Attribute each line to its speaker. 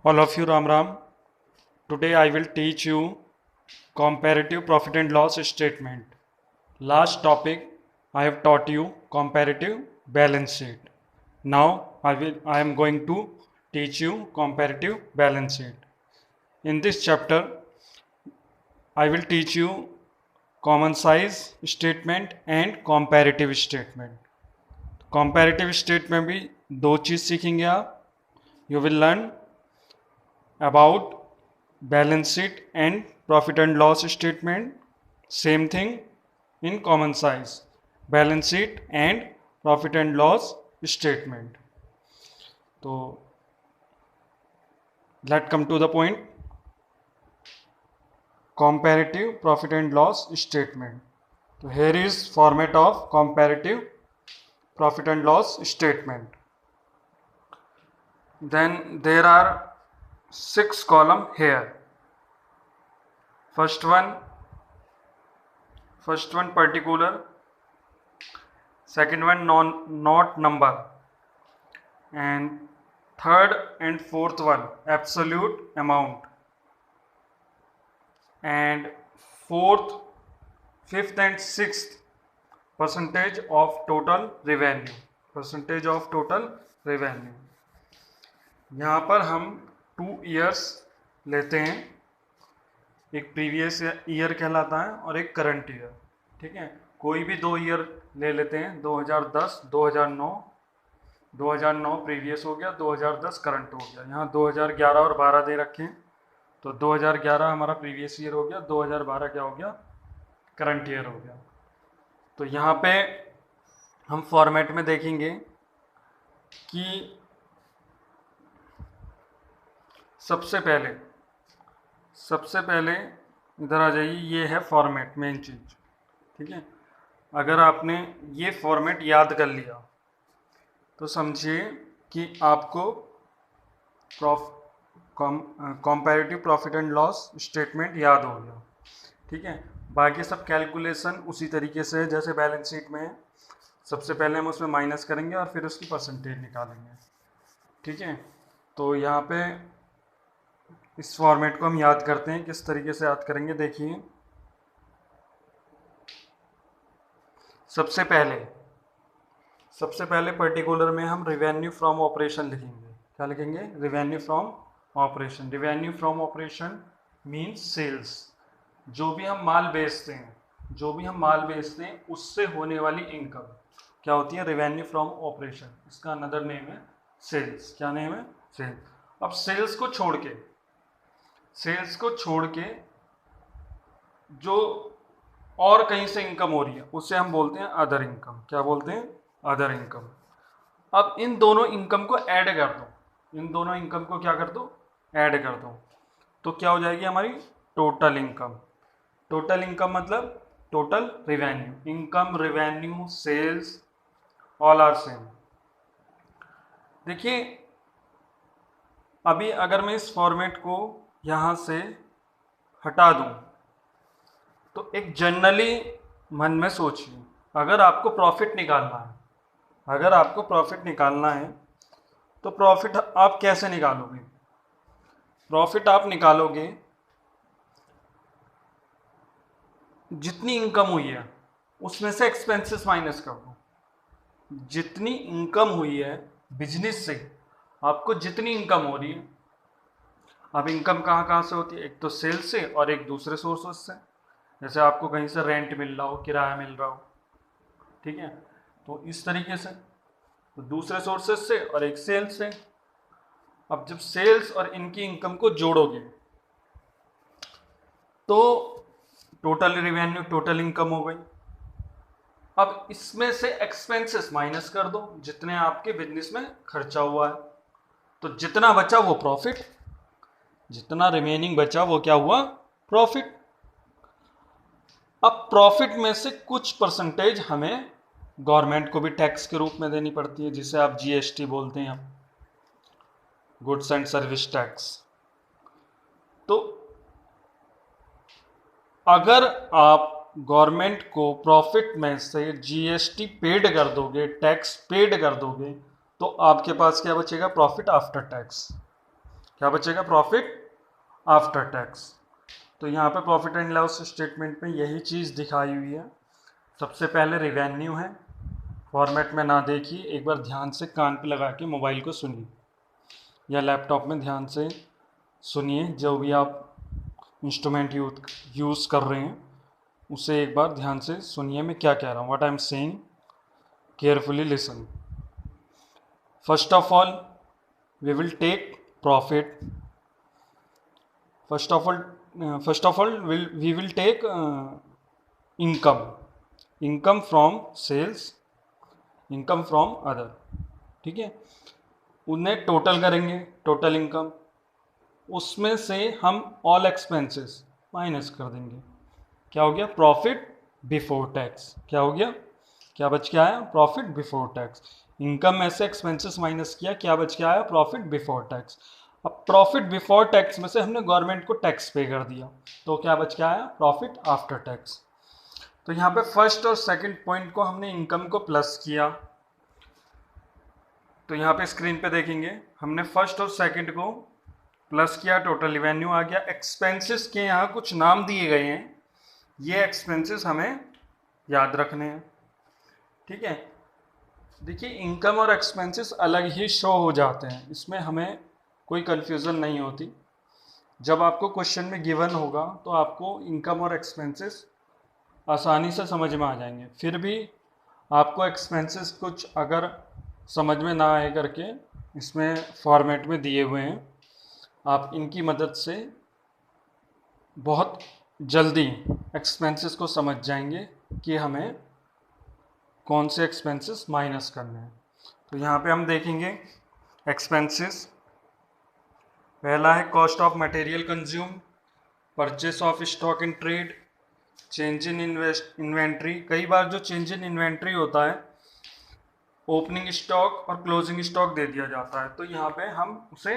Speaker 1: All of you, Ram Ram. Today I will teach you comparative profit and loss statement. Last topic I have taught you comparative balance sheet. Now I am going to teach you comparative balance sheet. In this chapter I will teach you common size statement and comparative statement. Comparative statement में भी दो चीज़ सीखेंगे आप. You will learn about balance sheet and profit and loss statement. Same thing in common size, balance sheet and profit and loss statement. So let's come to the point. Comparative profit and loss statement. So here is format of comparative profit and loss statement. Then there are 6 columns here. First one particular, second one not number, and third and fourth one absolute amount, and fourth, fifth and sixth percentage of total revenue. यहाँ पर हम 2 years लेते हैं. एक previous year कहलाता है और एक करंट ईयर. ठीक है, कोई भी 2 ईयर ले लेते हैं. 2010, 2009 प्रीवियस हो गया, 2010 करंट हो गया. यहाँ 2011 और 12 दे रखे हैं, तो 2011 हमारा प्रीवियस ईयर हो गया, 2012 क्या हो गया, करंट ईयर हो गया. तो यहाँ पे हम फॉर्मेट में देखेंगे कि सबसे पहले इधर आ जाइए. ये है फॉर्मेट, मेन चीज़. ठीक है, अगर आपने ये फॉर्मेट याद कर लिया तो समझिए कि आपको comparative profit and loss statement याद हो गया. ठीक है, बाकी सब कैलकुलेशन उसी तरीके से है जैसे बैलेंस शीट में है. सबसे पहले हम उसमें माइनस करेंगे और फिर उसकी परसेंटेज निकालेंगे. ठीक है, तो यहाँ पे इस फॉर्मेट को हम याद करते हैं. किस तरीके से याद करेंगे देखिए. सबसे पहले पर्टिकुलर में हम रिवेन्यू फ्रॉम ऑपरेशन लिखेंगे. क्या लिखेंगे? Revenue from operation. Revenue from operation means sales. जो भी हम माल बेचते हैं उससे होने वाली इनकम क्या होती है? Revenue from operation. इसका अनदर नेम है सेल्स. क्या नेम है? सेल्स. अब सेल्स को छोड़ के जो और कहीं से इनकम हो रही है उसे हम बोलते हैं अदर इनकम. क्या बोलते हैं? Other income. अब इन दोनों इनकम को ऐड कर दो. ऐड कर दो तो क्या हो जाएगी हमारी टोटल इनकम. टोटल इनकम मतलब total revenue. Income, revenue, sales all are same. देखिए, अभी अगर मैं इस फॉर्मेट को यहाँ से हटा दूँ तो एक जनरली मन में सोचिए, अगर आपको प्रॉफिट निकालना है तो प्रॉफिट आप कैसे निकालोगे? प्रॉफिट आप निकालोगे जितनी इनकम हुई है उसमें से एक्सपेंसेस माइनस कर दो. जितनी इनकम हुई है बिजनेस से, आपको जितनी इनकम हो रही है. अब इनकम कहाँ से होती है? एक तो सेल्स से और एक दूसरे सोर्सेस से. जैसे आपको कहीं से रेंट मिल रहा हो, किराया मिल रहा हो. ठीक है, तो इस तरीके से तो दूसरे सोर्सेस से और एक सेल्स से. अब जब सेल्स और इनकी इनकम को जोड़ोगे तो टोटल रिवेन्यू, टोटल इनकम हो गई. अब इसमें से एक्सपेंसेस माइनस कर दो जितने आपके बिजनेस में खर्चा हुआ है. तो जितना बचा वो प्रॉफिट, जितना रिमेनिंग बचा वो क्या हुआ? प्रॉफिट. अब प्रॉफिट में से कुछ परसेंटेज हमें गवर्नमेंट को भी टैक्स के रूप में देनी पड़ती है, जिसे आप जीएसटी बोलते हैं, गुड्स एंड सर्विस टैक्स. तो अगर आप गवर्नमेंट को प्रॉफिट में से जीएसटी पेड कर दोगे, टैक्स पेड कर दोगे, तो आपके पास क्या बचेगा? Profit after tax. क्या बचेगा? Profit after tax. तो यहाँ पे प्रॉफिट एंड लॉस स्टेटमेंट में यही चीज़ दिखाई हुई है। सबसे पहले रिवेन्यू है, फॉर्मेट में ना देखिए, एक बार ध्यान से कान पे लगा के मोबाइल को सुनिए या लैपटॉप में ध्यान से सुनिए, जो भी आप इंस्ट्रूमेंट यूज़ कर रहे हैं उसे एक बार ध्यान से सुनिए मैं क्या कह रहा हूँ। What I am saying, carefully listen. First of all we will take profit. first of all we will take income from sales, income from other, ठीक है। उन्हें टोटल करेंगे, टोटल इनकम, उसमें से हम ऑल एक्सपेंसेस माइनस कर देंगे। क्या हो गया? Profit before tax. क्या हो गया? क्या बच के आया? Profit before tax. इनकम में से एक्सपेंसेस माइनस किया, क्या बच के आया? Profit before tax. अब प्रॉफिट बिफोर टैक्स में से हमने गवर्नमेंट को टैक्स पे कर दिया, तो क्या बच के आया? Profit after tax. तो यहाँ पे फर्स्ट और सेकंड पॉइंट को हमने इनकम को प्लस किया, तो यहाँ पे स्क्रीन पे देखेंगे हमने फर्स्ट और सेकंड को प्लस किया, टोटल रिवेन्यू आ गया। एक्सपेंसेस के यहाँ कुछ नाम दिए गए हैं, ये एक्सपेंसेस हमें याद रखने हैं, ठीक है। देखिए इनकम और एक्सपेंसेस अलग ही शो हो जाते हैं, इसमें हमें कोई कन्फ्यूज़न नहीं होती। जब आपको क्वेश्चन में गिवन होगा तो आपको इनकम और एक्सपेंसेस आसानी से समझ में आ जाएंगे। फिर भी आपको एक्सपेंसेस कुछ अगर समझ में ना आए करके इसमें फॉर्मेट में दिए हुए हैं, आप इनकी मदद से बहुत जल्दी एक्सपेंसेस को समझ जाएंगे कि हमें कौन से एक्सपेंसेस माइनस करने हैं। तो यहाँ पे हम देखेंगे एक्सपेंसेस। पहला है cost of material consume, purchase of stock in trade, change in inventory. कई बार जो चेंज इन इन्वेंट्री होता है ओपनिंग स्टॉक और क्लोजिंग स्टॉक दे दिया जाता है, तो यहाँ पे हम उसे